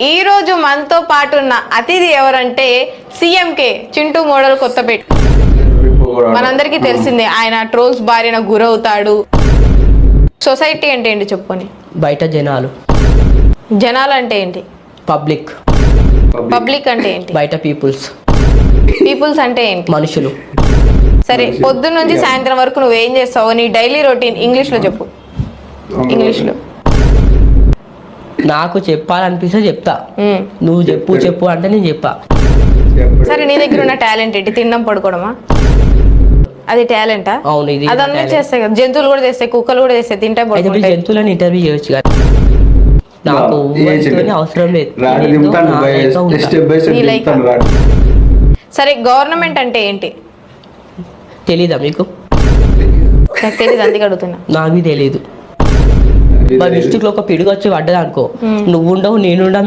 ఈ రోజు మనతో పాటు ఉన్న అతిథి ఎవరంటే సీఎంకే చింటూ మోడల్ కొత్తపేట. మనందరికీ తెలిసిందే ఆయన ట్రోల్స్ బారిన గురవుతాడు. సొసైటీ అంటే ఏంటి చెప్పుకొని? బయట జనాలు. జనాలు అంటే ఏంటి? పబ్లిక్. పబ్లిక్ అంటే ఏంటి? బయట పీపుల్స్. పీపుల్స్ అంటే ఏంటి? మనుషులు. సరే, పొద్దున్న నుంచి సాయంత్రం వరకు నువ్వు ఏం చేస్తావు? నీ డైలీ రొటీన్ ఇంగ్లీష్ లో చెప్పు. ఇంగ్లీష్ లో నాకు చెప్పాలనిపిస్తే చెప్తా. నువ్వు చెప్పు అంటే నేను చెప్పా. సరే, నీ దగ్గర ఉన్న టాలెంట్ ఏంటి? తినడం పడుకోవడమా? అది టాలెంటా? అవును, ఇది అదన్నీ చేస్తాయి కదా. జంతువులు కూడా చేస్తాయి, కుక్కలు కూడా చేస్తాయి, తింటే పడుకుంటాయి. జంతువులను ఇంటర్వ్యూ చేయొచ్చు కదా. నాకు అవసరం లేదు. నీ లైక్. సరే, గవర్నమెంట్ అంటే ఏంటి? తెలీదా మీకు? నాకు తెలీదు, అందుకే అడుగుతున్నా. నాకు తెలీదు. మా డిస్ట్రిక్ట్ లో ఒక పిడుగు వచ్చి పడ్డది అనుకో, నువ్వు ఉండవు, నేనుండ